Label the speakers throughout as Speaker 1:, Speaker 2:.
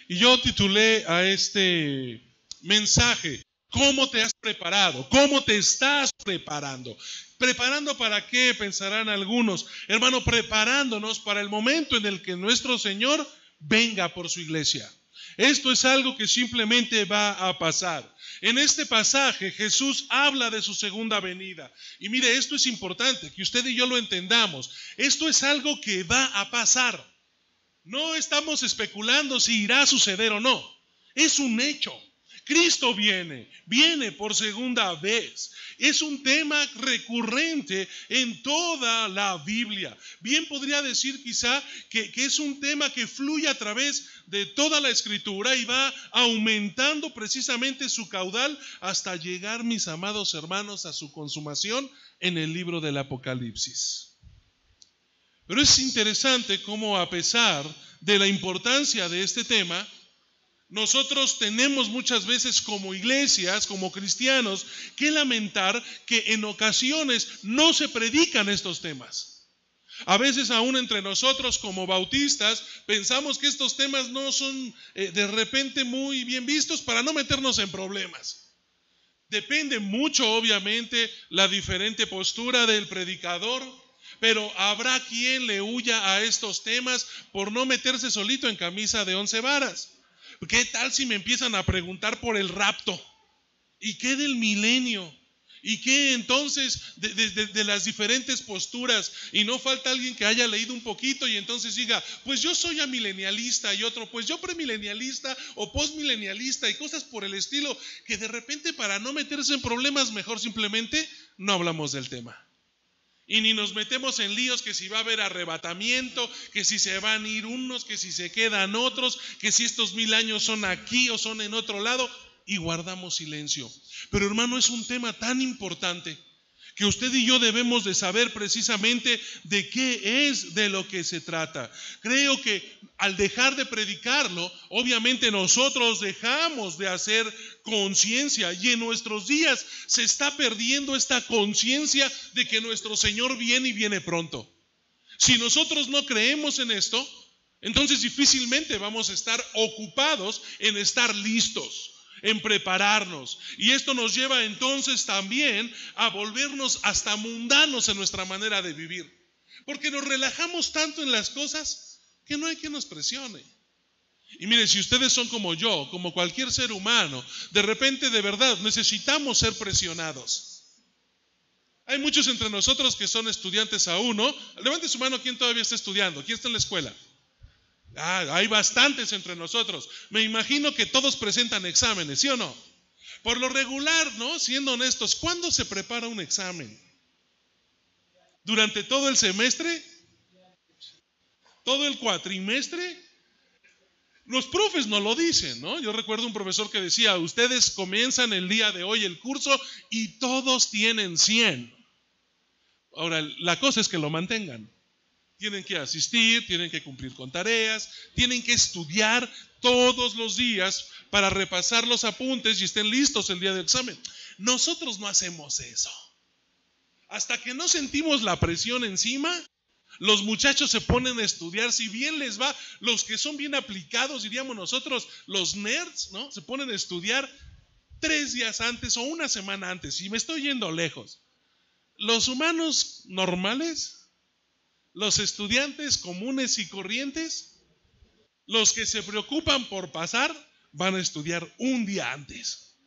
Speaker 1: Y yo titulé a este mensaje, ¿cómo te has preparado? ¿Cómo te estás preparando? ¿Preparando para qué? Pensarán algunos. Hermano, preparándonos para el momento en el que nuestro Señor venga por su iglesia. Esto es algo que simplemente va a pasar. En este pasaje Jesús habla de su segunda venida. Y mire, esto es importante, que usted y yo lo entendamos. Esto es algo que va a pasar. No estamos especulando si irá a suceder o no. Es un hecho. Cristo viene por segunda vez. Es un tema recurrente en toda la Biblia. Bien podría decir quizá que es un tema que fluye a través de toda la Escritura y va aumentando precisamente su caudal hasta llegar, mis amados hermanos, a su consumación en el libro del Apocalipsis. Pero es interesante cómo, a pesar de la importancia de este tema, nosotros tenemos muchas veces como iglesias, como cristianos, que lamentar que en ocasiones no se predican estos temas. A veces aún entre nosotros como bautistas pensamos que estos temas no son de repente muy bien vistos para no meternos en problemas. Depende mucho, obviamente, la diferente postura del predicador, pero habrá quien le huya a estos temas por no meterse solito en camisa de 11 varas. ¿Qué tal si me empiezan a preguntar por el rapto? ¿Y qué del milenio? ¿Y qué entonces de las diferentes posturas? Y no falta alguien que haya leído un poquito y entonces diga, pues yo soy amilenialista, y otro, pues yo premilenialista o postmilenialista, y cosas por el estilo, que de repente para no meterse en problemas mejor simplemente no hablamos del tema. Y ni nos metemos en líos que si va a haber arrebatamiento, que si se van a ir unos, que si se quedan otros, que si estos 1000 años son aquí o son en otro lado, y guardamos silencio. Pero hermano, es un tema tan importante que usted y yo debemos de saber precisamente de qué es de lo que se trata. Creo que al dejar de predicarlo, obviamente nosotros dejamos de hacer conciencia, y en nuestros días se está perdiendo esta conciencia de que nuestro Señor viene y viene pronto. Si nosotros no creemos en esto, entonces difícilmente vamos a estar ocupados en estar listos, en prepararnos. Y esto nos lleva entonces también a volvernos hasta mundanos en nuestra manera de vivir, porque nos relajamos tanto en las cosas que no hay quien nos presione. Y mire, si ustedes son como yo, como cualquier ser humano, de repente de verdad necesitamos ser presionados. Hay muchos entre nosotros que son estudiantes aún, ¿no? Levante su mano, ¿quién todavía está estudiando? ¿Quién está en la escuela? Hay bastantes entre nosotros. Me imagino que todos presentan exámenes, ¿sí o no? Por lo regular, ¿no? Siendo honestos, ¿cuándo se prepara un examen? ¿Durante todo el semestre? ¿Todo el cuatrimestre? Los profes no lo dicen, ¿no? Yo recuerdo un profesor que decía, ustedes comienzan el día de hoy el curso y todos tienen 100. Ahora, la cosa es que lo mantengan. Tienen que asistir, tienen que cumplir con tareas, tienen que estudiar todos los días para repasar los apuntes y estén listos el día del examen. Nosotros no hacemos eso. Hasta que no sentimos la presión encima, los muchachos se ponen a estudiar. Si bien les va, los que son bien aplicados, diríamos nosotros, los nerds, ¿no? Se ponen a estudiar 3 días antes o una semana antes. Y me estoy yendo lejos. Los humanos normales, los estudiantes comunes y corrientes, los que se preocupan por pasar, van a estudiar un día antes.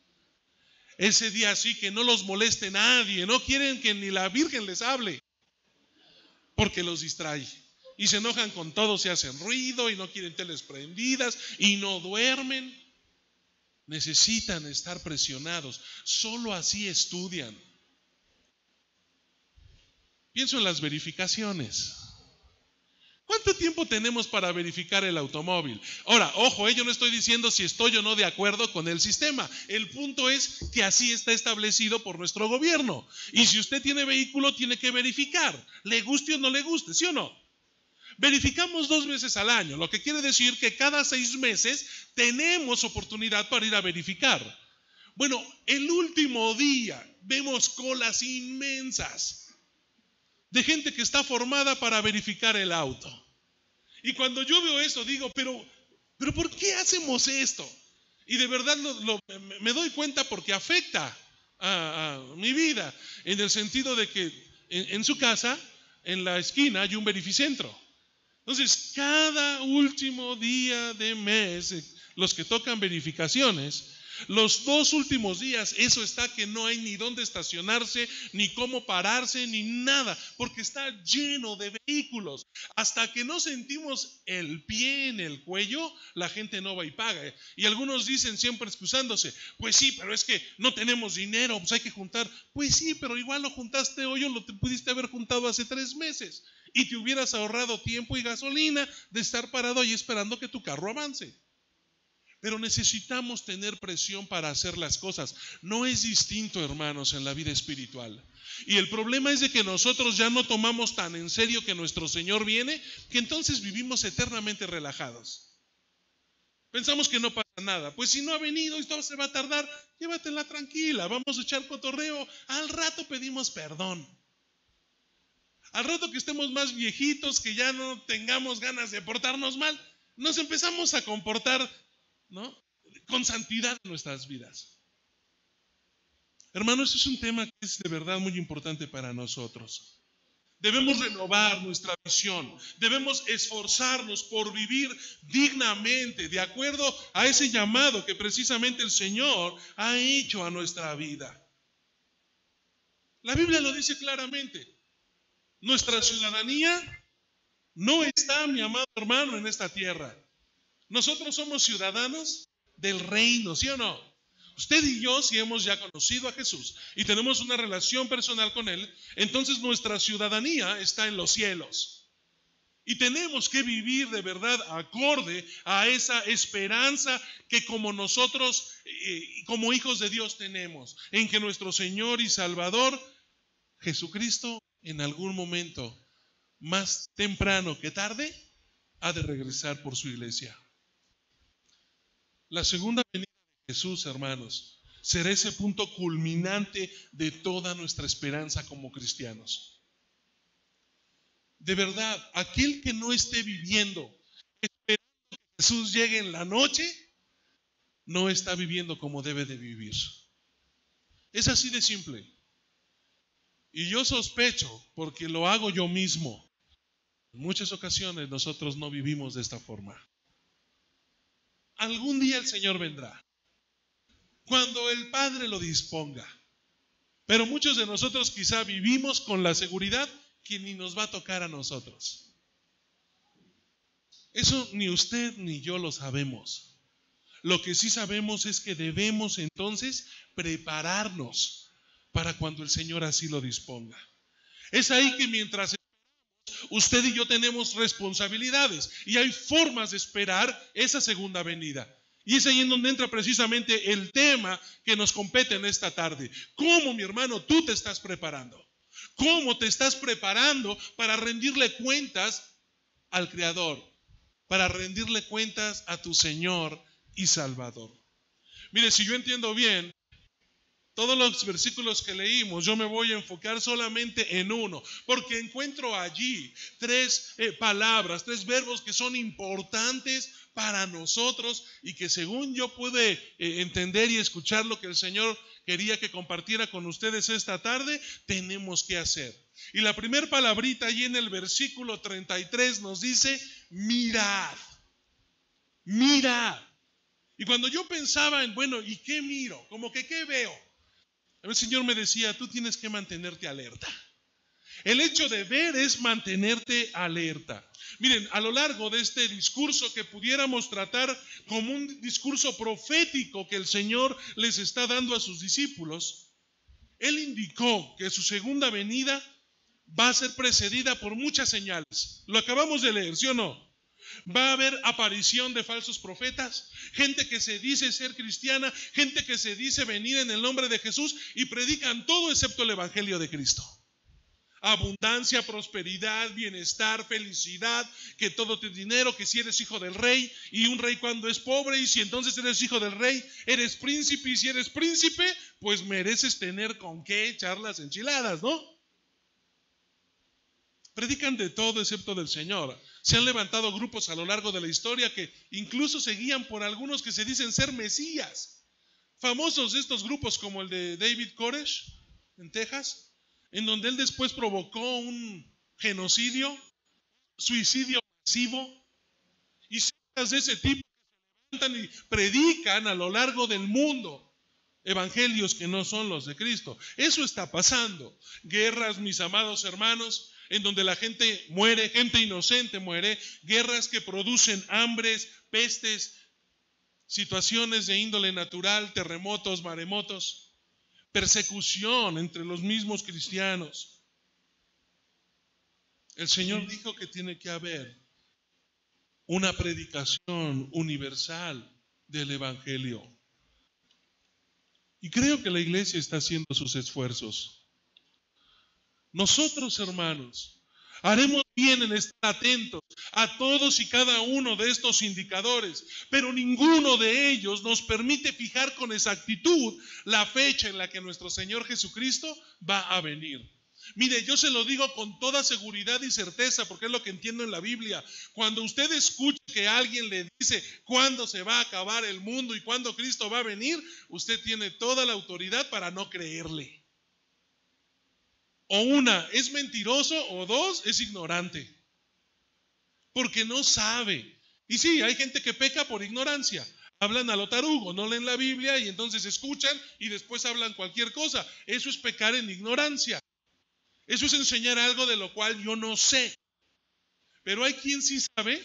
Speaker 1: Ese día sí que no los moleste nadie, no quieren que ni la Virgen les hable, porque los distrae. Y se enojan con todos, se hacen ruido y no quieren teles prendidas y no duermen. Necesitan estar presionados, solo así estudian. Pienso en las verificaciones. ¿Cuánto tiempo tenemos para verificar el automóvil? Ahora, ojo, yo no estoy diciendo si estoy o no de acuerdo con el sistema. El punto es que así está establecido por nuestro gobierno. Y si usted tiene vehículo, tiene que verificar, le guste o no le guste, ¿sí o no? Verificamos 2 veces al año, lo que quiere decir que cada 6 meses tenemos oportunidad para ir a verificar. Bueno, el último día vemos colas inmensas de gente que está formada para verificar el auto. Y cuando yo veo eso digo, pero Pero ¿por qué hacemos esto? Y de verdad me doy cuenta porque afecta a mi vida, en el sentido de que en su casa, en la esquina, hay un verificentro. Entonces, cada último día de mes, los que tocan verificaciones, los 2 últimos días, eso está que no hay ni dónde estacionarse, ni cómo pararse, ni nada, porque está lleno de vehículos. Hasta que no sentimos el pie en el cuello, la gente no va y paga. Y algunos dicen, siempre excusándose, pues sí, pero es que no tenemos dinero, pues hay que juntar. Pues sí, pero igual lo juntaste hoy o lo pudiste haber juntado hace 3 meses. Y te hubieras ahorrado tiempo y gasolina de estar parado ahí esperando que tu carro avance. Pero necesitamos tener presión para hacer las cosas. No es distinto, hermanos, en la vida espiritual. Y el problema es de que nosotros ya no tomamos tan en serio que nuestro Señor viene, que entonces vivimos eternamente relajados. Pensamos que no pasa nada. Pues si no ha venido y todo se va a tardar, llévatela tranquila, vamos a echar cotorreo. Al rato pedimos perdón. Al rato que estemos más viejitos, que ya no tengamos ganas de portarnos mal, nos empezamos a comportar, ¿no?, con santidad en nuestras vidas. Hermanos, este es un tema que es de verdad muy importante para nosotros. Debemos renovar nuestra visión, debemos esforzarnos por vivir dignamente, de acuerdo a ese llamado que precisamente el Señor ha hecho a nuestra vida. La Biblia lo dice claramente. Nuestra ciudadanía no está, mi amado hermano, en esta tierra. Nosotros somos ciudadanos del reino, ¿sí o no? Usted y yo, si hemos ya conocido a Jesús y tenemos una relación personal con Él, entonces nuestra ciudadanía está en los cielos. Y tenemos que vivir de verdad acorde a esa esperanza que como nosotros, como hijos de Dios tenemos, en que nuestro Señor y Salvador, Jesucristo, en algún momento, más temprano que tarde, ha de regresar por su iglesia. La segunda venida de Jesús, hermanos, será ese punto culminante de toda nuestra esperanza como cristianos. De verdad, aquel que no esté viviendo esperando que Jesús llegue en la noche, no está viviendo como debe de vivir. Es así de simple. Y yo sospecho, porque lo hago yo mismo, en muchas ocasiones nosotros no vivimos de esta forma. Algún día el Señor vendrá, cuando el Padre lo disponga. Pero muchos de nosotros quizá vivimos con la seguridad que ni nos va a tocar a nosotros. Eso ni usted ni yo lo sabemos. Lo que sí sabemos es que debemos entonces prepararnos para cuando el Señor así lo disponga. Es ahí que mientras usted y yo tenemos responsabilidades y hay formas de esperar esa segunda venida. Y es ahí en donde entra precisamente el tema que nos compete en esta tarde. ¿Cómo, mi hermano, tú te estás preparando? ¿Cómo te estás preparando para rendirle cuentas al Creador? Para rendirle cuentas a tu Señor y Salvador. Mire, si yo entiendo bien, todos los versículos que leímos, yo me voy a enfocar solamente en uno, porque encuentro allí 3 palabras, 3 verbos que son importantes para nosotros y que según yo pude entender y escuchar lo que el Señor quería que compartiera con ustedes esta tarde, tenemos que hacer. Y la primera palabrita allí en el versículo 33 nos dice, mirad, mirad. Y cuando yo pensaba en, bueno, ¿y qué miro? Como que ¿qué veo? El Señor me decía, tú tienes que mantenerte alerta. El hecho de ver es mantenerte alerta. Miren, a lo largo de este discurso que pudiéramos tratar como un discurso profético que el Señor les está dando a sus discípulos, Él indicó que su segunda venida va a ser precedida por muchas señales. Lo acabamos de leer, ¿sí o no? Va a haber aparición de falsos profetas, gente que se dice ser cristiana, gente que se dice venir en el nombre de Jesús y predican todo excepto el evangelio de Cristo. Abundancia, prosperidad, bienestar, felicidad, que todo tu dinero, que si eres hijo del rey, y un rey cuando es pobre, y si entonces eres hijo del rey, eres príncipe, y si eres príncipe, pues mereces tener con qué echar las enchiladas, ¿no? predican de todo excepto del Señor. Se han levantado grupos a lo largo de la historia que incluso se guían por algunos que se dicen ser mesías. Famosos estos grupos como el de David Koresh en Texas, en donde él después provocó un genocidio, suicidio masivo, y sectas de ese tipo que se levantan y predican a lo largo del mundo evangelios que no son los de Cristo. Eso está pasando. Guerras, mis amados hermanos, en donde la gente muere, gente inocente muere, guerras que producen hambres, pestes, situaciones de índole natural, terremotos, maremotos, persecución entre los mismos cristianos. El Señor dijo que tiene que haber una predicación universal del evangelio. Y creo que la iglesia está haciendo sus esfuerzos. Nosotros, hermanos, haremos bien en estar atentos a todos y cada uno de estos indicadores, pero ninguno de ellos nos permite fijar con exactitud la fecha en la que nuestro Señor Jesucristo va a venir. Mire, yo se lo digo con toda seguridad y certeza, porque es lo que entiendo en la Biblia. Cuando usted escucha que alguien le dice cuándo se va a acabar el mundo y cuándo Cristo va a venir, usted tiene toda la autoridad para no creerle. O una, es mentiroso, o dos, es ignorante. Porque no sabe. Y sí, hay gente que peca por ignorancia. Hablan a lo tarugo, no leen la Biblia y entonces escuchan y después hablan cualquier cosa. Eso es pecar en ignorancia. Eso es enseñar algo de lo cual yo no sé. Pero hay quien sí sabe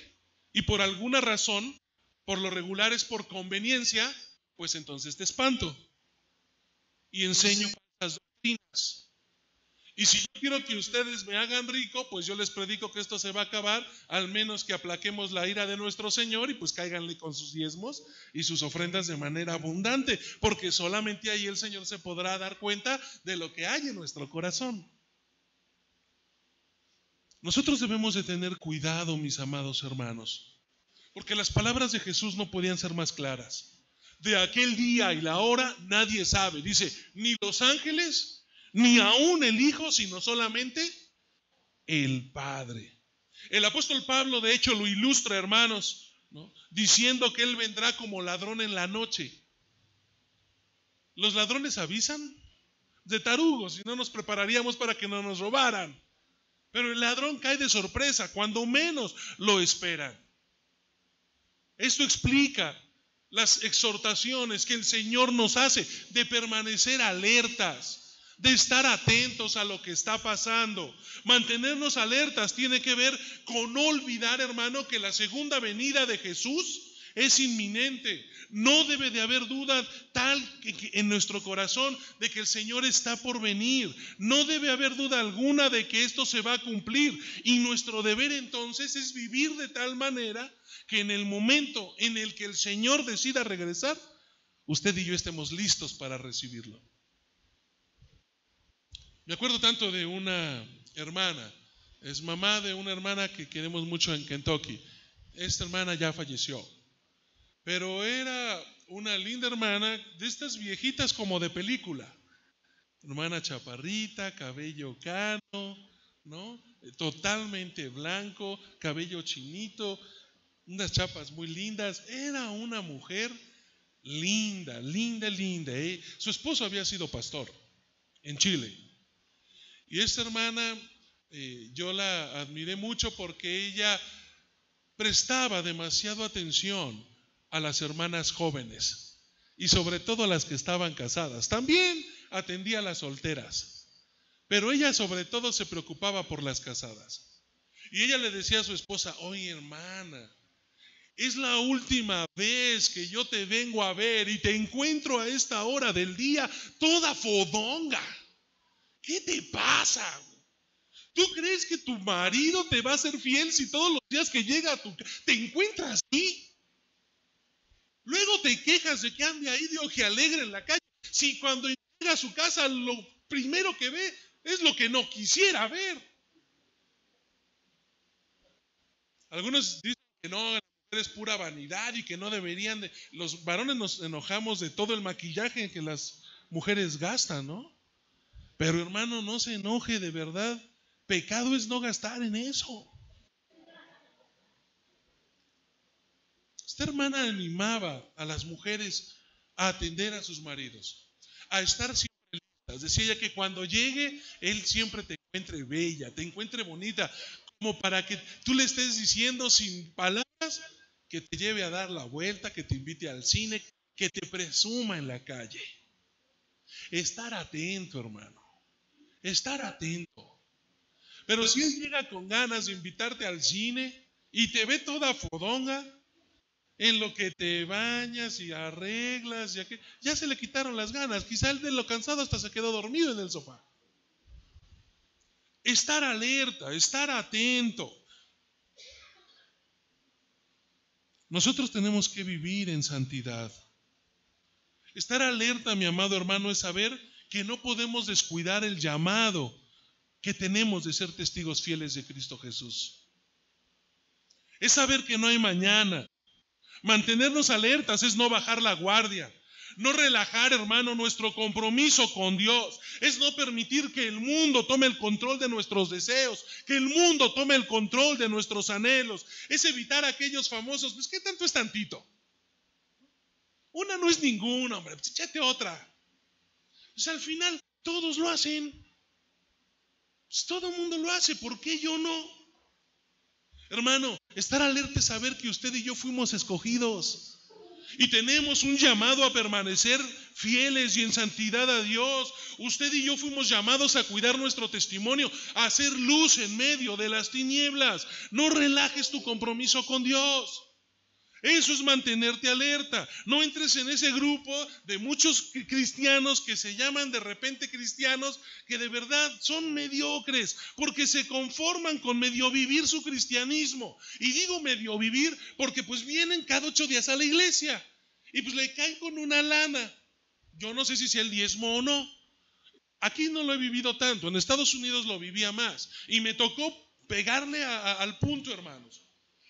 Speaker 1: y por alguna razón, por lo regular es por conveniencia, pues entonces te espanto y enseño falsas doctrinas. Y si yo quiero que ustedes me hagan rico, pues yo les predico que esto se va a acabar, al menos que aplaquemos la ira de nuestro Señor y pues cáiganle con sus diezmos y sus ofrendas de manera abundante, porque solamente ahí el Señor se podrá dar cuenta de lo que hay en nuestro corazón. Nosotros debemos de tener cuidado, mis amados hermanos, porque las palabras de Jesús no podían ser más claras. De aquel día y la hora nadie sabe, dice, ni los ángeles, ni aún el Hijo, sino solamente el Padre. El apóstol Pablo de hecho lo ilustra, hermanos, ¿no?, diciendo que Él vendrá como ladrón en la noche. ¿Los ladrones avisan? De tarugos, si no nos prepararíamos para que no nos robaran. Pero el ladrón cae de sorpresa cuando menos lo esperan. Esto explica las exhortaciones que el Señor nos hace de permanecer alertas, de estar atentos a lo que está pasando. Mantenernos alertas tiene que ver con no olvidar, hermano, que la segunda venida de Jesús es inminente. No debe de haber duda tal en nuestro corazón de que el Señor está por venir. No debe haber duda alguna de que esto se va a cumplir. Y nuestro deber entonces es vivir de tal manera que en el momento en el que el Señor decida regresar, usted y yo estemos listos para recibirlo. Me acuerdo tanto de una hermana, es mamá de una hermana que queremos mucho en Kentucky. Esta hermana ya falleció. Pero era una linda hermana, de estas viejitas como de película. Hermana chaparrita, cabello cano, ¿no? Totalmente blanco, cabello chinito, unas chapas muy lindas. Era una mujer linda, linda, linda. Su esposo había sido pastor en Chile. Y esta hermana, yo la admiré mucho porque ella prestaba demasiada atención a las hermanas jóvenes y sobre todo a las que estaban casadas. También atendía a las solteras, pero ella sobre todo se preocupaba por las casadas. Y ella le decía a su esposa: oye, hermana, es la última vez que yo te vengo a ver y te encuentro a esta hora del día toda fodonga. ¿Qué te pasa? ¿Tú crees que tu marido te va a ser fiel si todos los días que llega a tu casa te encuentras así? Luego te quejas de que ande ahí de ojealegre en la calle, si cuando llega a su casa lo primero que ve es lo que no quisiera ver. Algunos dicen que no, la mujer es pura vanidad y que no deberían de... Los varones nos enojamos de todo el maquillaje que las mujeres gastan, ¿no? Pero hermano, no se enoje de verdad, Pecado es no gastar en eso. Esta hermana animaba a las mujeres a atender a sus maridos, a estar siempre listas. Decía ella que cuando llegue, él siempre te encuentre bella, te encuentre bonita, como para que tú le estés diciendo sin palabras que te lleve a dar la vuelta, que te invite al cine, que te presuma en la calle. Estar atento, hermano, estar atento. Pero si él llega con ganas de invitarte al cine y te ve toda fodonga, en lo que te bañas y arreglas, ya se le quitaron las ganas. Quizá el de lo cansado hasta se quedó dormido en el sofá. Estar alerta, estar atento. Nosotros tenemos que vivir en santidad. Estar alerta, mi amado hermano, es saber que no podemos descuidar el llamado que tenemos de ser testigos fieles de Cristo Jesús. Es saber que no hay mañana. Mantenernos alertas es no bajar la guardia, no relajar, hermano, nuestro compromiso con Dios. Es no permitir que el mundo tome el control de nuestros deseos, que el mundo tome el control de nuestros anhelos. Es evitar aquellos famosos, pues ¿qué tanto es tantito? Una no es ninguna, hombre, pues échate otra. Pues al final todos lo hacen. Pues todo el mundo lo hace, ¿por qué yo no? Hermano, estar alerta es saber que usted y yo fuimos escogidos y tenemos un llamado a permanecer fieles y en santidad a Dios. Usted y yo fuimos llamados a cuidar nuestro testimonio, a hacer luz en medio de las tinieblas. No relajes tu compromiso con Dios. Eso es mantenerte alerta. No entres en ese grupo de muchos cristianos que se llaman de repente cristianos, que de verdad son mediocres, porque se conforman con medio vivir su cristianismo. Y digo medio vivir porque pues vienen cada 8 días a la iglesia y pues le caen con una lana. Yo no sé si sea el diezmo o no. Aquí no lo he vivido tanto, en Estados Unidos lo vivía más y me tocó pegarle al punto, hermanos.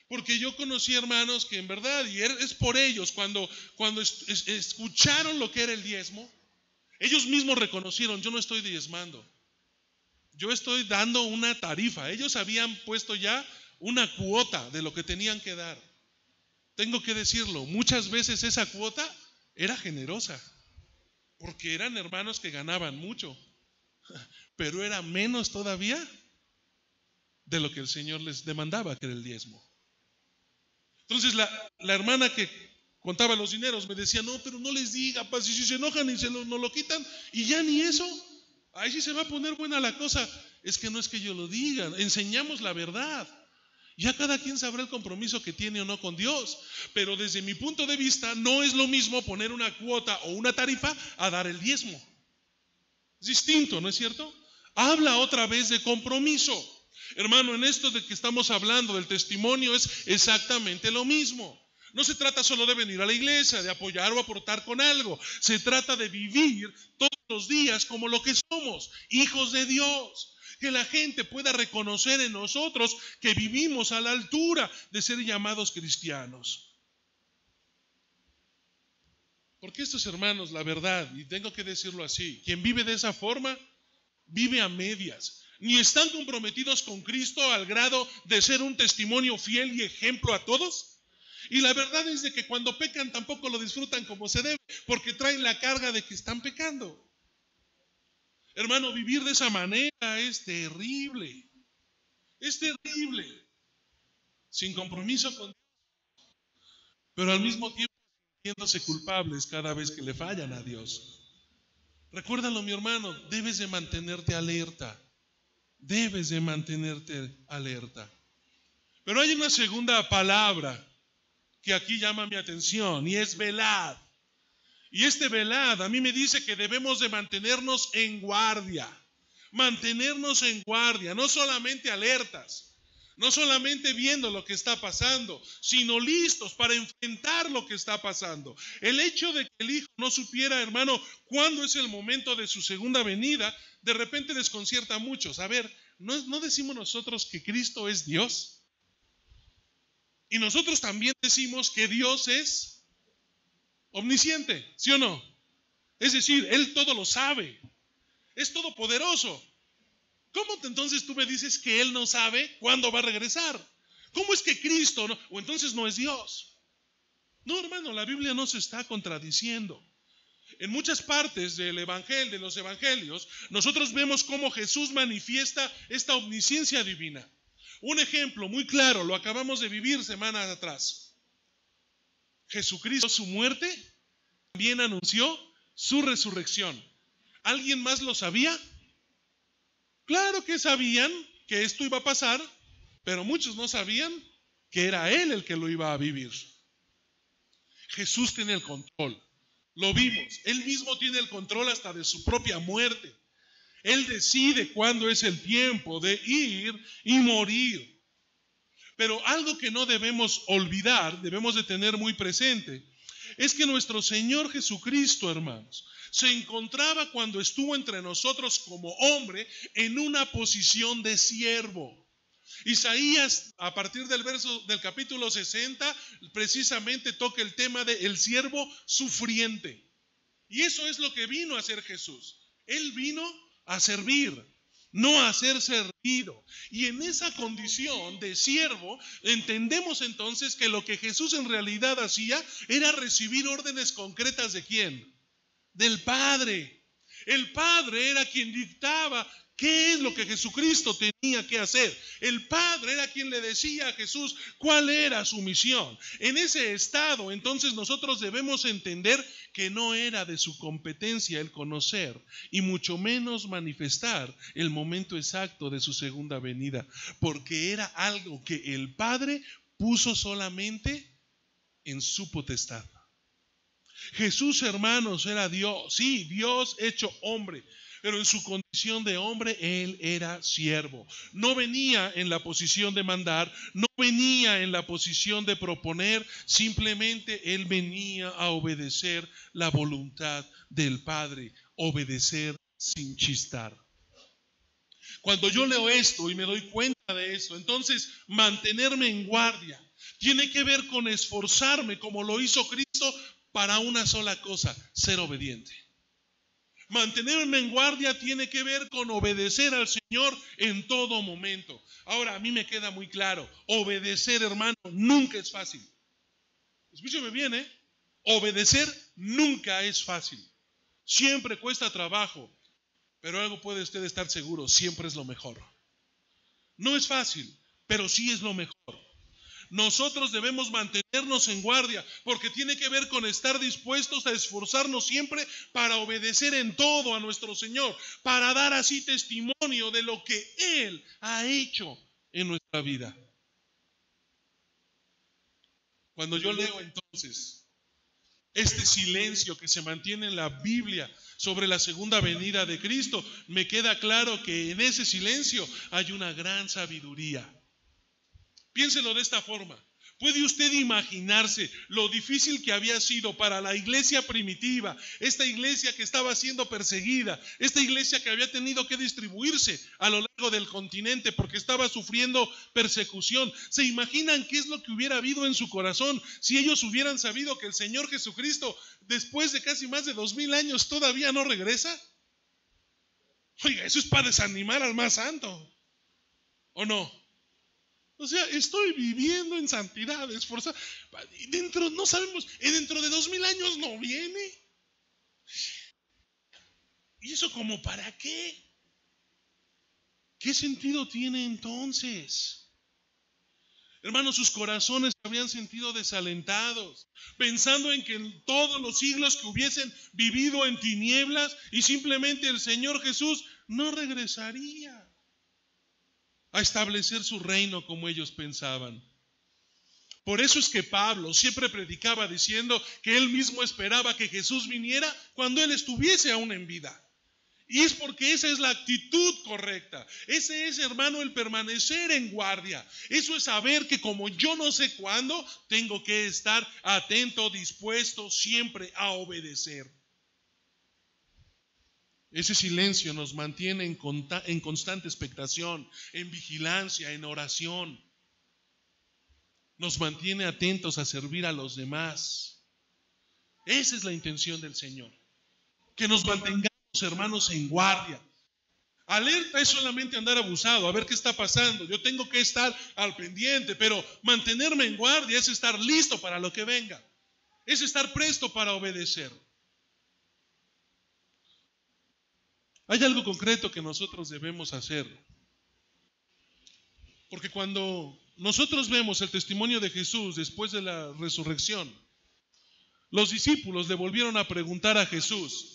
Speaker 1: Porque yo conocí hermanos que en verdad, y es por ellos, cuando escucharon lo que era el diezmo, ellos mismos reconocieron, yo no estoy diezmando, yo estoy dando una tarifa. Ellos habían puesto ya una cuota de lo que tenían que dar. Tengo que decirlo, muchas veces esa cuota era generosa, porque eran hermanos que ganaban mucho, pero era menos todavía de lo que el Señor les demandaba, que era el diezmo. Entonces la hermana que contaba los dineros me decía, no, pero no les diga, pues, si se enojan y nos lo quitan, y ya ni eso, ahí sí se va a poner buena la cosa. Es que no es que yo lo diga, enseñamos la verdad. Ya cada quien sabrá el compromiso que tiene o no con Dios, pero desde mi punto de vista no es lo mismo poner una cuota o una tarifa a dar el diezmo. Es distinto, ¿no es cierto? Habla otra vez de compromiso. Hermano, en esto de que estamos hablando del testimonio es exactamente lo mismo. No se trata solo de venir a la iglesia, de apoyar o aportar con algo. Se trata de vivir todos los días como lo que somos, hijos de Dios. Que la gente pueda reconocer en nosotros que vivimos a la altura de ser llamados cristianos. Porque estos hermanos, la verdad, y tengo que decirlo así, quien vive de esa forma, vive a medias. Ni están comprometidos con Cristo al grado de ser un testimonio fiel y ejemplo a todos. Y la verdad es de que cuando pecan tampoco lo disfrutan como se debe, porque traen la carga de que están pecando. Hermano, vivir de esa manera es terrible. Es terrible. Sin compromiso con Dios, pero al mismo tiempo sintiéndose culpables cada vez que le fallan a Dios. Recuérdalo, mi hermano, debes de mantenerte alerta. Debes de mantenerte alerta. Pero hay una segunda palabra que aquí llama mi atención y es velad. Y este velad a mí me dice que debemos de mantenernos en guardia. Mantenernos en guardia, no solamente alertas, no solamente viendo lo que está pasando, sino listos para enfrentar lo que está pasando. El hecho de que el hijo no supiera, hermano, cuándo es el momento de su segunda venida, de repente desconcierta a muchos. A ver, ¿no decimos nosotros que Cristo es Dios? Y nosotros también decimos que Dios es omnisciente, ¿sí o no? Es decir, Él todo lo sabe, es todopoderoso. ¿Cómo entonces tú me dices que Él no sabe cuándo va a regresar? ¿Cómo es que Cristo no? O entonces no es Dios. No, hermano, la Biblia no se está contradiciendo. En muchas partes del evangelio, de los evangelios, nosotros vemos cómo Jesús manifiesta esta omnisciencia divina. Un ejemplo muy claro, lo acabamos de vivir semanas atrás. Jesucristo, su muerte, también anunció su resurrección. ¿Alguien más lo sabía? Claro que sabían que esto iba a pasar, pero muchos no sabían que era Él el que lo iba a vivir. Jesús tiene el control. Lo vimos. Él mismo tiene el control hasta de su propia muerte. Él decide cuándo es el tiempo de ir y morir. Pero algo que no debemos olvidar, debemos de tener muy presente, es que nuestro Señor Jesucristo, hermanos, se encontraba cuando estuvo entre nosotros como hombre en una posición de siervo. Isaías, a partir del capítulo 60, precisamente toca el tema del siervo sufriente. Y eso es lo que vino a hacer Jesús. Él vino a servir, no a ser servido. Y en esa condición de siervo, entendemos entonces que lo que Jesús en realidad hacía era recibir órdenes concretas ¿de quién? Del Padre. El Padre era quien dictaba qué es lo que Jesucristo tenía que hacer. El Padre era quien le decía a Jesús cuál era su misión. En ese estado, entonces nosotros debemos entender que no era de su competencia el conocer y mucho menos manifestar el momento exacto de su segunda venida, porque era algo que el Padre puso solamente en su potestad. Jesús, hermanos, era Dios, sí, Dios hecho hombre, pero en su condición de hombre, Él era siervo. No venía en la posición de mandar, no venía en la posición de proponer, simplemente Él venía a obedecer la voluntad del Padre, obedecer sin chistar. Cuando yo leo esto y me doy cuenta de esto, entonces mantenerme en guardia tiene que ver con esforzarme como lo hizo Cristo para una sola cosa, ser obediente. Mantenerme en guardia tiene que ver con obedecer al Señor en todo momento. Ahora, a mí me queda muy claro, obedecer, hermano, nunca es fácil. Escúcheme bien, obedecer nunca es fácil. Siempre cuesta trabajo, pero algo puede usted estar seguro, siempre es lo mejor. No es fácil, pero sí es lo mejor. Nosotros debemos mantenernos en guardia porque tiene que ver con estar dispuestos a esforzarnos siempre para obedecer en todo a nuestro Señor, para dar así testimonio de lo que Él ha hecho en nuestra vida. Cuando yo leo entonces este silencio que se mantiene en la Biblia sobre la segunda venida de Cristo, me queda claro que en ese silencio hay una gran sabiduría. Piénselo de esta forma. ¿Puede usted imaginarse lo difícil que había sido para la iglesia primitiva, esta iglesia que estaba siendo perseguida, esta iglesia que había tenido que distribuirse a lo largo del continente porque estaba sufriendo persecución? ¿Se imaginan qué es lo que hubiera habido en su corazón si ellos hubieran sabido que el Señor Jesucristo, después de casi más de 2000 años, todavía no regresa? Oiga, eso es para desanimar al más santo, ¿o no? O sea, estoy viviendo en santidad, esforzado. No sabemos, dentro de 2000 años no viene. ¿Y eso como para qué? ¿Qué sentido tiene entonces? Hermanos, sus corazones se habían sentido desalentados, pensando en que en todos los siglos que hubiesen vivido en tinieblas y simplemente el Señor Jesús no regresaría a establecer su reino como ellos pensaban. Por eso es que Pablo siempre predicaba diciendo que él mismo esperaba que Jesús viniera cuando él estuviese aún en vida. Y es porque esa es la actitud correcta. Ese es, hermano, el permanecer en guardia. Eso es saber que como yo no sé cuándo, tengo que estar atento, dispuesto siempre a obedecer. Ese silencio nos mantiene en constante expectación, en vigilancia, en oración. Nos mantiene atentos a servir a los demás. Esa es la intención del Señor. Que nos mantengamos, hermanos, en guardia. Alerta es solamente andar abusado, a ver qué está pasando. Yo tengo que estar al pendiente, pero mantenerme en guardia es estar listo para lo que venga. Es estar presto para obedecer. Hay algo concreto que nosotros debemos hacer. Porque cuando nosotros vemos el testimonio de Jesús después de la resurrección, los discípulos le volvieron a preguntar a Jesús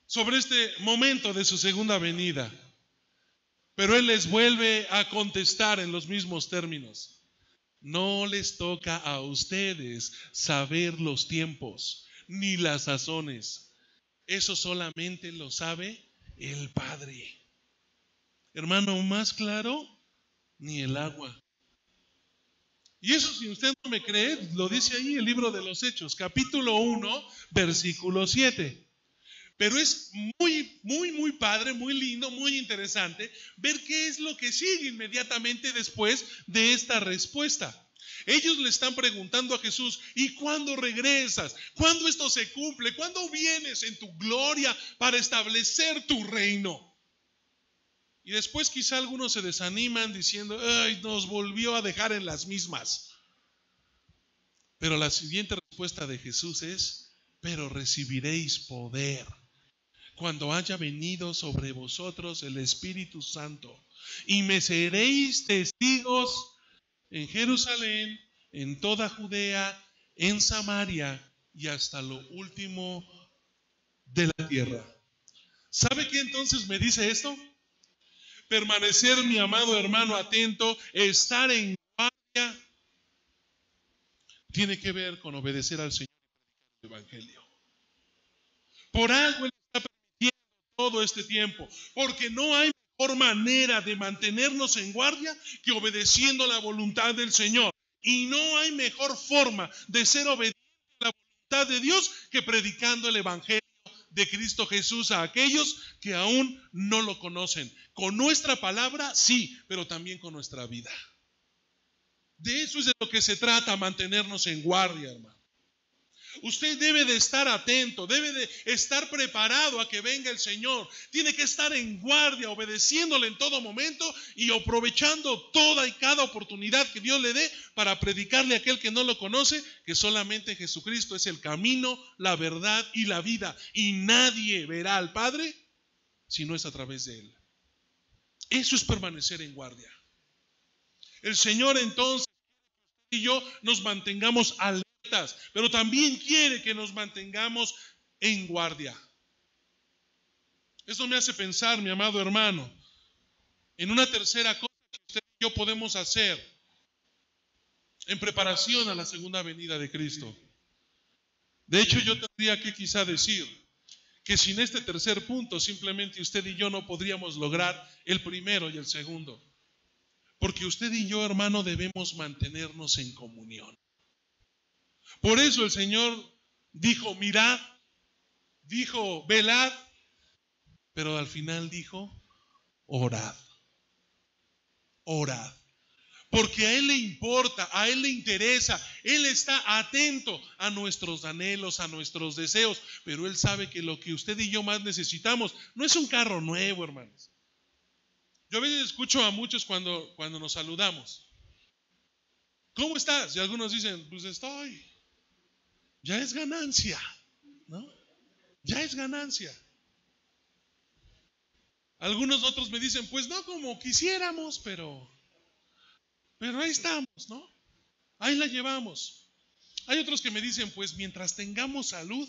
Speaker 1: sobre este momento de su segunda venida. Pero Él les vuelve a contestar en los mismos términos. No les toca a ustedes saber los tiempos ni las sazones. Eso solamente lo sabe el Padre. Hermano, más claro, ni el agua. Y eso, si usted no me cree, lo dice ahí el libro de los Hechos, capítulo 1, versículo 7. Pero es muy padre, muy lindo, muy interesante ver qué es lo que sigue inmediatamente después de esta respuesta. Ellos le están preguntando a Jesús, ¿y cuándo regresas? ¿Cuándo esto se cumple? ¿Cuándo vienes en tu gloria para establecer tu reino? Y después quizá algunos se desaniman diciendo, ¡ay, nos volvió a dejar en las mismas! Pero la siguiente respuesta de Jesús es, pero recibiréis poder cuando haya venido sobre vosotros el Espíritu Santo, y me seréis testigos en Jerusalén, en toda Judea, en Samaria y hasta lo último de la tierra. ¿Sabe qué entonces me dice esto? Permanecer, mi amado hermano, atento, estar en guardia, tiene que ver con obedecer al Señor y el Evangelio. Por algo Él está permitiendo todo este tiempo, porque no hay mejor manera de mantenernos en guardia que obedeciendo la voluntad del Señor. Y no hay mejor forma de ser obediente a la voluntad de Dios que predicando el Evangelio de Cristo Jesús a aquellos que aún no lo conocen. Con nuestra palabra, sí, pero también con nuestra vida. De eso es de lo que se trata, mantenernos en guardia, hermano. Usted debe de estar atento, debe de estar preparado a que venga el Señor. Tiene que estar en guardia, obedeciéndole en todo momento y aprovechando toda y cada oportunidad que Dios le dé para predicarle a aquel que no lo conoce, que solamente Jesucristo es el camino, la verdad y la vida. Y nadie verá al Padre si no es a través de Él. Eso es permanecer en guardia. El Señor entonces y yo nos mantengamos alertas, pero también quiere que nos mantengamos en guardia. Esto me hace pensar, mi amado hermano, en una tercera cosa que usted y yo podemos hacer en preparación a la segunda venida de Cristo. De hecho, yo tendría que quizá decir que sin este tercer punto simplemente usted y yo no podríamos lograr el primero y el segundo. Porque usted y yo, hermano, debemos mantenernos en comunión. Por eso el Señor dijo, mirad, dijo, velad, pero al final dijo, orad. Orad. Porque a Él le importa, a Él le interesa, Él está atento a nuestros anhelos, a nuestros deseos, pero Él sabe que lo que usted y yo más necesitamos no es un carro nuevo, hermanos. Yo a veces escucho a muchos cuando nos saludamos. ¿Cómo estás? Y algunos dicen, pues estoy. Ya es ganancia, ¿no? Ya es ganancia. Algunos otros me dicen, pues no como quisiéramos, pero ahí estamos, ¿no? Ahí la llevamos. Hay otros que me dicen, pues mientras tengamos salud.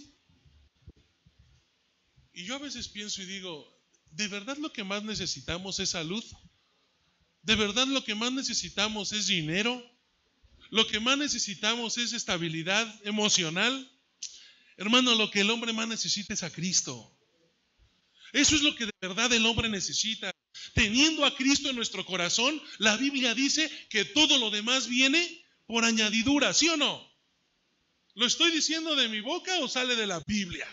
Speaker 1: Y yo a veces pienso y digo, ¿de verdad lo que más necesitamos es salud? ¿De verdad lo que más necesitamos es dinero? ¿Lo que más necesitamos es estabilidad emocional? Hermano, lo que el hombre más necesita es a Cristo. Eso es lo que de verdad el hombre necesita. Teniendo a Cristo en nuestro corazón, la Biblia dice que todo lo demás viene por añadidura, ¿sí o no? ¿Lo estoy diciendo de mi boca o sale de la Biblia?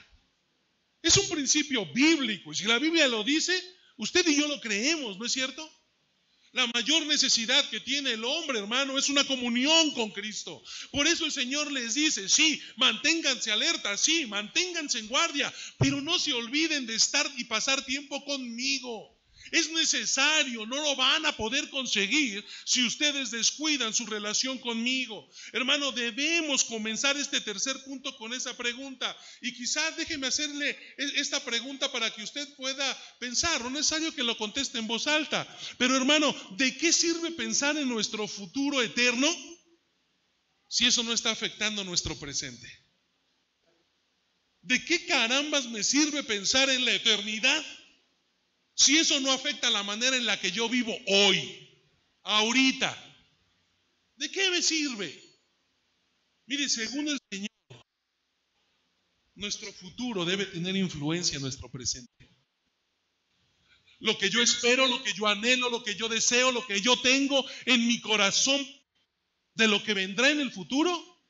Speaker 1: Es un principio bíblico, y si la Biblia lo dice, usted y yo lo creemos, ¿no es cierto? La mayor necesidad que tiene el hombre, hermano, es una comunión con Cristo. Por eso el Señor les dice, sí, manténganse alerta, sí, manténganse en guardia, pero no se olviden de estar y pasar tiempo conmigo. Es necesario, no lo van a poder conseguir si ustedes descuidan su relación conmigo. Hermano, debemos comenzar este tercer punto con esa pregunta. Y quizás déjeme hacerle esta pregunta para que usted pueda pensar. No es necesario que lo conteste en voz alta. Pero hermano, ¿de qué sirve pensar en nuestro futuro eterno si eso no está afectando nuestro presente? ¿De qué carambas me sirve pensar en la eternidad si eso no afecta la manera en la que yo vivo hoy, ahorita? ¿De qué me sirve? Mire, según el Señor, nuestro futuro debe tener influencia en nuestro presente. Lo que yo espero, lo que yo anhelo, lo que yo deseo, lo que yo tengo en mi corazón de lo que vendrá en el futuro,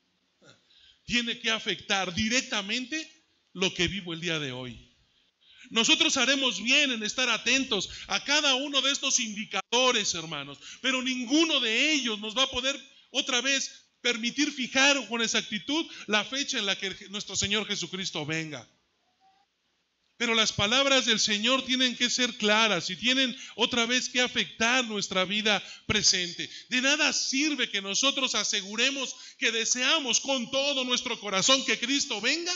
Speaker 1: tiene que afectar directamente lo que vivo el día de hoy. Nosotros haremos bien en estar atentos a cada uno de estos indicadores, hermanos, pero ninguno de ellos nos va a poder otra vez permitir fijar con exactitud la fecha en la que nuestro Señor Jesucristo venga. Pero las palabras del Señor tienen que ser claras y tienen otra vez que afectar nuestra vida presente. De nada sirve que nosotros aseguremos que deseamos con todo nuestro corazón que Cristo venga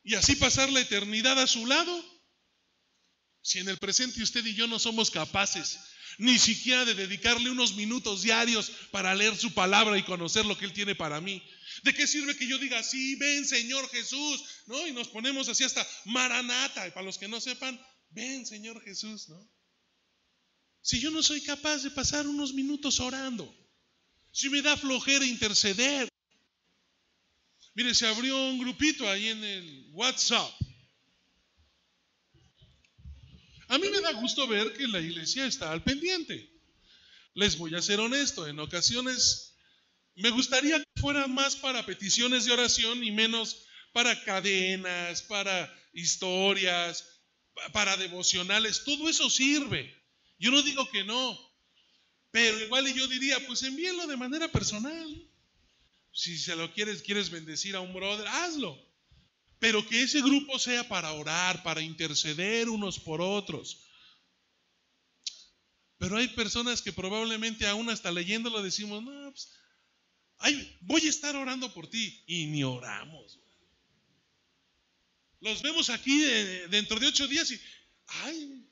Speaker 1: y así pasar la eternidad a su lado, si en el presente usted y yo no somos capaces ni siquiera de dedicarle unos minutos diarios para leer su palabra y conocer lo que Él tiene para mí. ¿De qué sirve que yo diga, sí, ven Señor Jesús, ¿no? Y nos ponemos así hasta Maranata, y para los que no sepan, ven Señor Jesús, ¿no? Si yo no soy capaz de pasar unos minutos orando, si me da flojera interceder. Mire, se abrió un grupito ahí en el WhatsApp. A mí me da gusto ver que la iglesia está al pendiente. Les voy a ser honesto, en ocasiones me gustaría que fuera más para peticiones de oración y menos para cadenas, para historias, para devocionales. Todo eso sirve. Yo no digo que no, pero igual yo diría, pues envíenlo de manera personal. Si se lo quieres bendecir a un brother, hazlo. Pero que ese grupo sea para orar, para interceder unos por otros. Pero hay personas que probablemente aún hasta leyéndolo decimos, no, pues, voy a estar orando por ti. Y ni oramos. Los vemos aquí dentro de 8 días y, ay,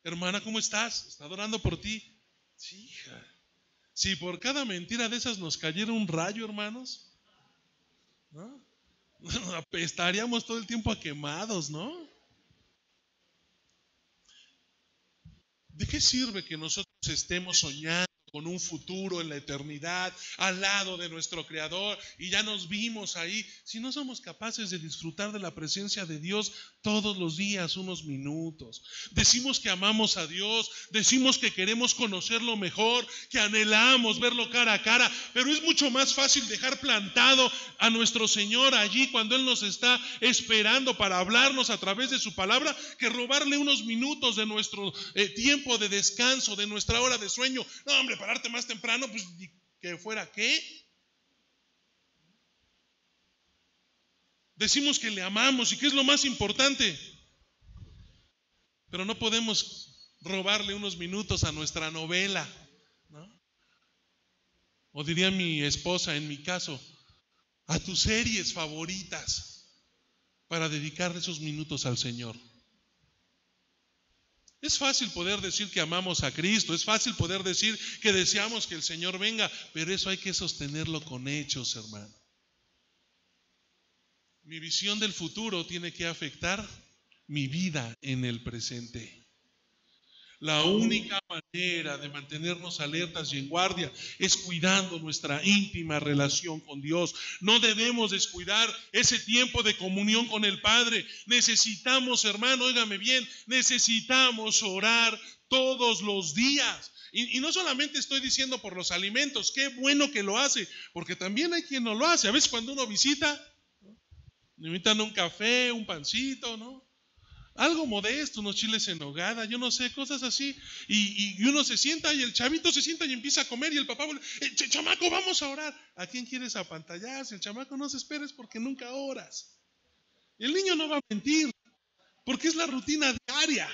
Speaker 1: hermana, ¿cómo estás? Está orando por ti. Sí, hija. Si por cada mentira de esas nos cayera un rayo, hermanos, ¿no? Estaríamos todo el tiempo a quemados, ¿no? ¿De qué sirve que nosotros estemos soñando con un futuro en la eternidad al lado de nuestro Creador y ya nos vimos ahí, si no somos capaces de disfrutar de la presencia de Dios todos los días unos minutos? Decimos que amamos a Dios, decimos que queremos conocerlo mejor, que anhelamos verlo cara a cara, pero es mucho más fácil dejar plantado a nuestro Señor allí cuando Él nos está esperando para hablarnos a través de su palabra, que robarle unos minutos de nuestro tiempo de descanso, de nuestra hora de sueño. No, hombre, pararte más temprano, pues que fuera qué. Decimos que le amamos y que es lo más importante, pero no podemos robarle unos minutos a nuestra novela, ¿no? O diría mi esposa, en mi caso, a tus series favoritas para dedicarle esos minutos al Señor. Es fácil poder decir que amamos a Cristo, es fácil poder decir que deseamos que el Señor venga, pero eso hay que sostenerlo con hechos, hermano. Mi visión del futuro tiene que afectar mi vida en el presente. La única manera de mantenernos alertas y en guardia es cuidando nuestra íntima relación con Dios. No debemos descuidar ese tiempo de comunión con el Padre. Necesitamos, hermano, óigame bien, necesitamos orar todos los días. Y no solamente estoy diciendo por los alimentos, qué bueno que lo hace, porque también hay quien no lo hace. A veces cuando uno visita, me invitan un café, un pancito, ¿no? Algo modesto, unos chiles en nogada, yo no sé, cosas así. Y uno se sienta y el chavito se sienta y empieza a comer y el papá vuelve, chamaco, vamos a orar. ¿A quién quieres apantallar? Si el chamaco no se espera es porque nunca oras. El niño no va a mentir, porque es la rutina diaria.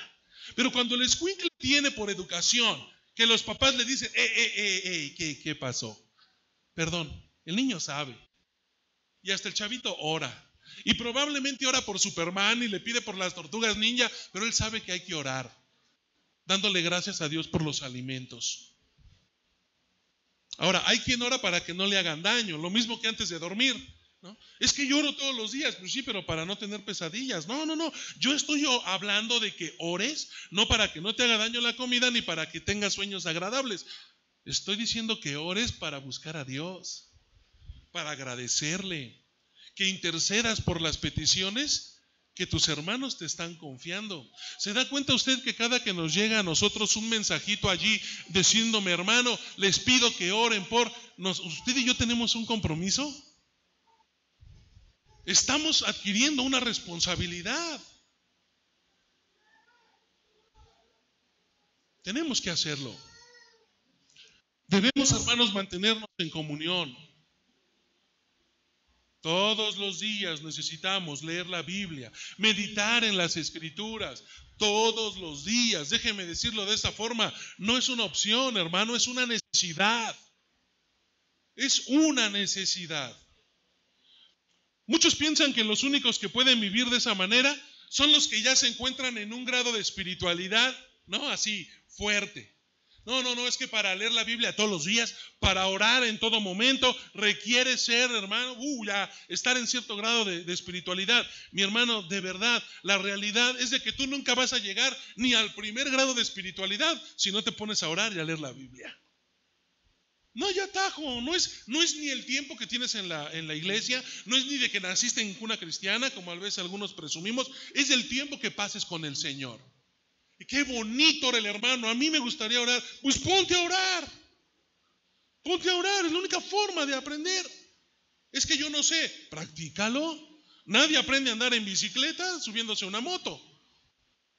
Speaker 1: Pero cuando el escuincle tiene por educación que los papás le dicen, ¿qué pasó? Perdón, el niño sabe. Y hasta el chavito ora. Y probablemente ora por Superman y le pide por las tortugas ninja, pero él sabe que hay que orar, dándole gracias a Dios por los alimentos. Ahora, hay quien ora para que no le hagan daño, lo mismo que antes de dormir, ¿no? Es que yo oro todos los días, pues sí, pero para no tener pesadillas. No. Yo estoy hablando de que ores, no para que no te haga daño la comida ni para que tengas sueños agradables. Estoy diciendo que ores para buscar a Dios, para agradecerle, que intercedas por las peticiones que tus hermanos te están confiando. ¿Se da cuenta usted que cada que nos llega a nosotros un mensajito allí diciéndome, hermano, les pido que oren por usted y yo tenemos un compromiso? Estamos adquiriendo una responsabilidad. Tenemos que hacerlo. Debemos, hermanos, mantenernos en comunión. Todos los días necesitamos leer la Biblia, meditar en las Escrituras, todos los días. Déjeme decirlo de esa forma, no es una opción, hermano, es una necesidad. Es una necesidad. Muchos piensan que los únicos que pueden vivir de esa manera son los que ya se encuentran en un grado de espiritualidad, ¿no? Así, fuerte. No, es que para leer la Biblia todos los días, para orar en todo momento, requiere ser, hermano, ya estar en cierto grado de espiritualidad. Mi hermano, de verdad, la realidad es de que tú nunca vas a llegar ni al primer grado de espiritualidad si no te pones a orar y a leer la Biblia. No hay atajo, no es ni el tiempo que tienes en la iglesia, no es ni de que naciste en cuna cristiana, como a veces algunos presumimos, es el tiempo que pases con el Señor. Y qué bonito ora el hermano, a mí me gustaría orar. Pues ponte a orar, es la única forma de aprender. Es que yo no sé, practícalo. Nadie aprende a andar en bicicleta subiéndose a una moto.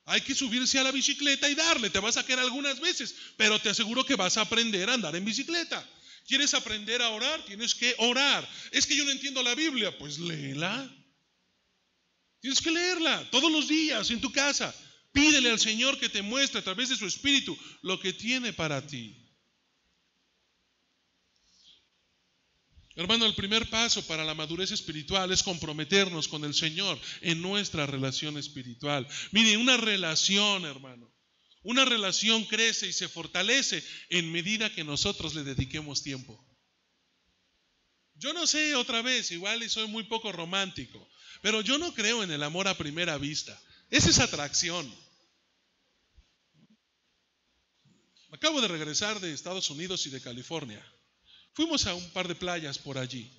Speaker 1: Hay que subirse a la bicicleta y darle, te vas a caer algunas veces, pero te aseguro que vas a aprender a andar en bicicleta. ¿Quieres aprender a orar? Tienes que orar. Es que yo no entiendo la Biblia, pues léela. Tienes que leerla todos los días en tu casa. Pídele al Señor que te muestre a través de su Espíritu lo que tiene para ti. Hermano, el primer paso para la madurez espiritual es comprometernos con el Señor en nuestra relación espiritual. Mire, una relación, hermano, una relación crece y se fortalece en medida que nosotros le dediquemos tiempo. Yo no sé, otra vez, igual y soy muy poco romántico, pero yo no creo en el amor a primera vista. Esa es atracción. Acabo de regresar de Estados Unidos y de California. Fuimos a un par de playas por allí.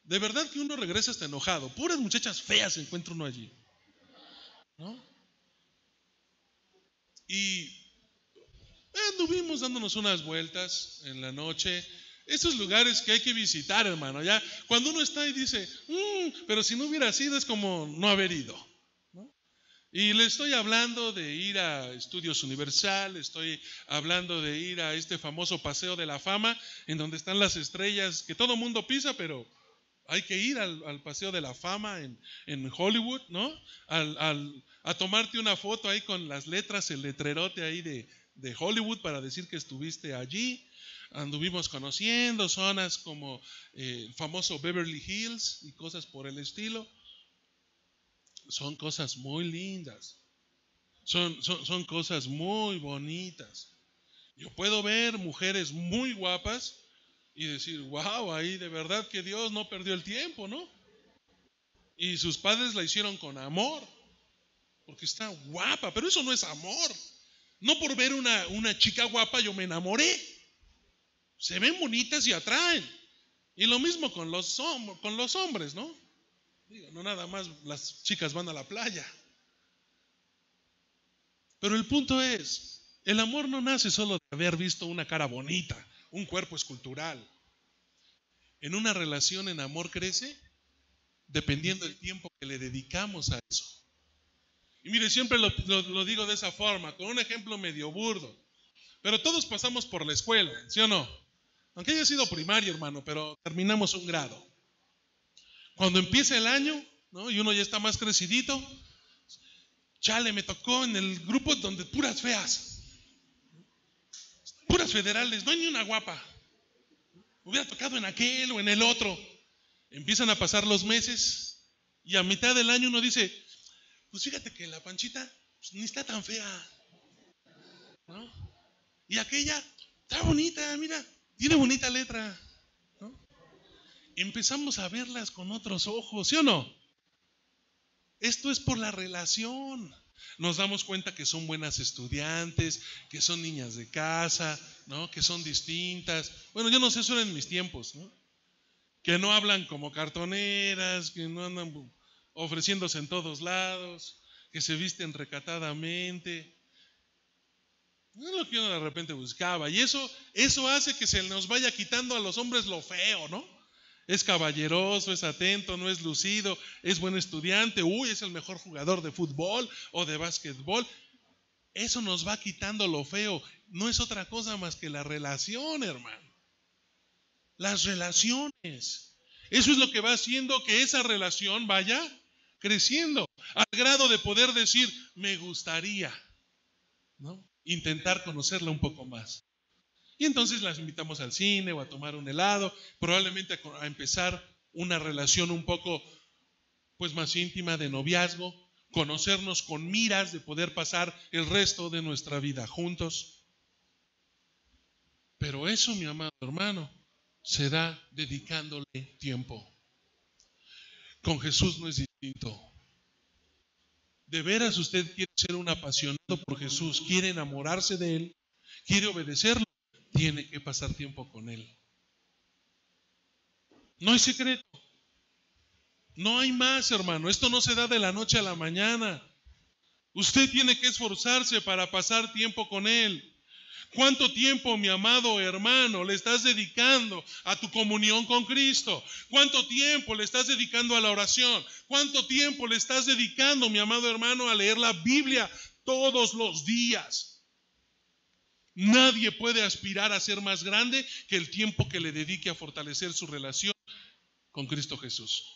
Speaker 1: De verdad que uno regresa hasta enojado. Puras muchachas feas encuentra uno allí, ¿no? Y anduvimos dándonos unas vueltas en la noche. Esos lugares que hay que visitar, hermano. Ya cuando uno está y dice, pero si no hubiera sido es como no haber ido. Y le estoy hablando de ir a Estudios Universal, estoy hablando de ir a este famoso Paseo de la Fama, en donde están las estrellas que todo mundo pisa, pero hay que ir al Paseo de la Fama en Hollywood, ¿no? A tomarte una foto ahí con las letras, el letrerote ahí de Hollywood para decir que estuviste allí. Anduvimos conociendo zonas como el famoso Beverly Hills y cosas por el estilo. Son cosas muy lindas, son cosas muy bonitas. Yo puedo ver mujeres muy guapas y decir, wow, ahí de verdad que Dios no perdió el tiempo, ¿no? Y sus padres la hicieron con amor, porque está guapa, pero eso no es amor. No por ver una chica guapa yo me enamoré. Se ven bonitas y atraen. Y lo mismo con los hombres, ¿no? Digo, no nada más las chicas van a la playa. Pero el punto es, el amor no nace solo de haber visto una cara bonita, un cuerpo escultural. En una relación en amor crece dependiendo del tiempo que le dedicamos a eso. Y mire, siempre lo digo de esa forma, con un ejemplo medio burdo. Pero todos pasamos por la escuela, ¿sí o no? Aunque haya sido primario, hermano, pero terminamos un grado. Cuando empieza el año, ¿no? Y uno ya está más crecidito, Chale, me tocó en el grupo donde puras feas, puras federales, no hay ni una guapa. Hubiera tocado en aquel o en el otro. Empiezan a pasar los meses y a mitad del año uno dice, pues fíjate que la Panchita pues, ni está tan fea, ¿no? Y aquella está bonita, mira, tiene bonita letra, ¿no? Empezamos a verlas con otros ojos, ¿sí o no? Esto es por la relación. Nos damos cuenta que son buenas estudiantes, que son niñas de casa, ¿no? Que son distintas. Bueno, yo no sé, eso era en mis tiempos, ¿no? Que no hablan como cartoneras, que no andan ofreciéndose en todos lados, que se visten recatadamente. No es lo que uno de repente buscaba. Y eso hace que se nos vaya quitando a los hombres lo feo, ¿no? Es caballeroso, es atento, no es lucido, es buen estudiante, es el mejor jugador de fútbol o de básquetbol. Eso nos va quitando lo feo. No es otra cosa más que la relación, hermano. Las relaciones. Eso es lo que va haciendo que esa relación vaya creciendo al grado de poder decir, me gustaría, ¿no? Intentar conocerla un poco más. Y entonces las invitamos al cine o a tomar un helado, probablemente a empezar una relación un poco pues más íntima de noviazgo, conocernos con miras de poder pasar el resto de nuestra vida juntos. Pero eso, mi amado hermano, se da dedicándole tiempo. Con Jesús no es distinto. De veras usted quiere ser un apasionado por Jesús, quiere enamorarse de Él, quiere obedecerlo, tiene que pasar tiempo con Él. No hay secreto. No hay más, hermano. Esto no se da de la noche a la mañana. Usted tiene que esforzarse para pasar tiempo con Él. ¿Cuánto tiempo, mi amado hermano, le estás dedicando a tu comunión con Cristo? ¿Cuánto tiempo le estás dedicando a la oración? ¿Cuánto tiempo le estás dedicando, mi amado hermano, a leer la Biblia todos los días? Nadie puede aspirar a ser más grande que el tiempo que le dedique a fortalecer su relación con Cristo Jesús.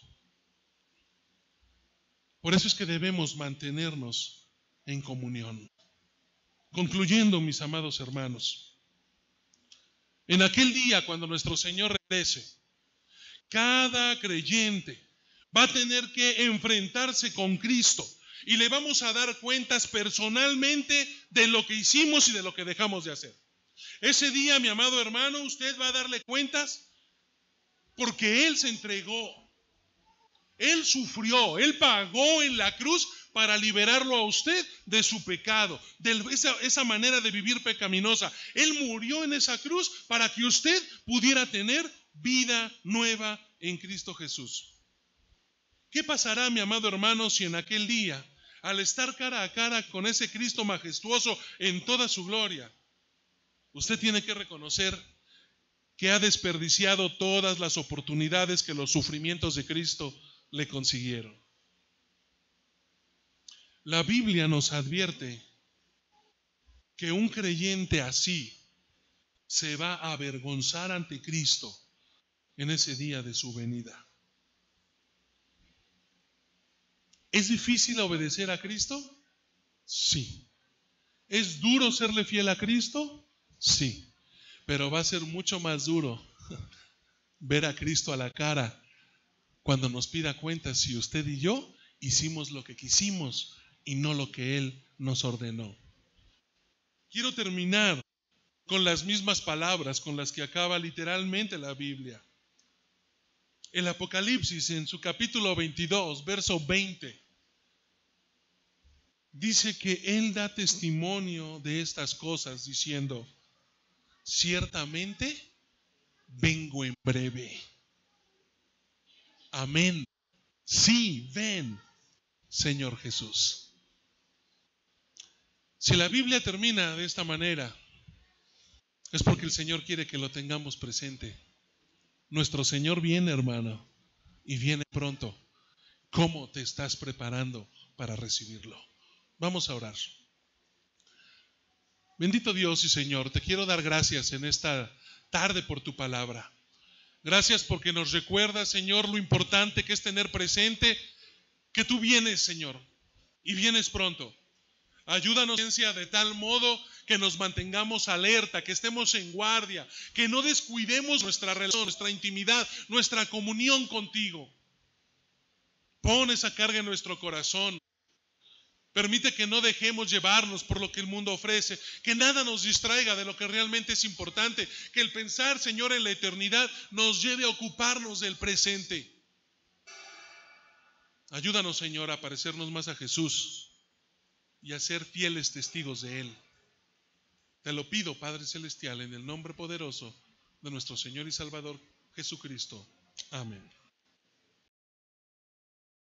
Speaker 1: Por eso es que debemos mantenernos en comunión. Concluyendo, mis amados hermanos, en aquel día cuando nuestro Señor regrese, cada creyente va a tener que enfrentarse con Cristo y le vamos a dar cuentas personalmente de lo que hicimos y de lo que dejamos de hacer. Ese día, mi amado hermano, usted va a darle cuentas porque Él se entregó. Él sufrió, Él pagó en la cruz para liberarlo a usted de su pecado, de esa manera de vivir pecaminosa. Él murió en esa cruz para que usted pudiera tener vida nueva en Cristo Jesús. ¿Qué pasará, mi amado hermano, si en aquel día, al estar cara a cara con ese Cristo majestuoso en toda su gloria, usted tiene que reconocer que ha desperdiciado todas las oportunidades que los sufrimientos de Cristo le consiguieron? La Biblia nos advierte que un creyente así se va a avergonzar ante Cristo en ese día de su venida. ¿Es difícil obedecer a Cristo? Sí. ¿Es duro serle fiel a Cristo? Sí. Pero va a ser mucho más duro ver a Cristo a la cara cuando nos pida cuentas si usted y yo hicimos lo que quisimos y no lo que Él nos ordenó. Quiero terminar con las mismas palabras con las que acaba literalmente la Biblia. El Apocalipsis, en su capítulo 22, verso 20, dice que Él da testimonio de estas cosas diciendo, ciertamente vengo en breve. Amén. Sí, ven, Señor Jesús. Si la Biblia termina de esta manera, es porque el Señor quiere que lo tengamos presente. Nuestro Señor viene, hermano, y viene pronto. ¿Cómo te estás preparando para recibirlo? Vamos a orar. Bendito Dios y Señor, te quiero dar gracias en esta tarde por tu palabra. Gracias porque nos recuerda, Señor, lo importante que es tener presente que tú vienes, Señor. y vienes pronto. Ayúdanos de tal modo que nos mantengamos alerta, que estemos en guardia, que no descuidemos nuestra relación, nuestra intimidad, nuestra comunión contigo. Pon esa carga en nuestro corazón. Permite que no dejemos llevarnos por lo que el mundo ofrece, que nada nos distraiga de lo que realmente es importante, que el pensar, Señor, en la eternidad nos lleve a ocuparnos del presente. Ayúdanos, Señor, a parecernos más a Jesús y a ser fieles testigos de Él. Te lo pido, Padre Celestial, en el nombre poderoso de nuestro Señor y Salvador Jesucristo. Amén.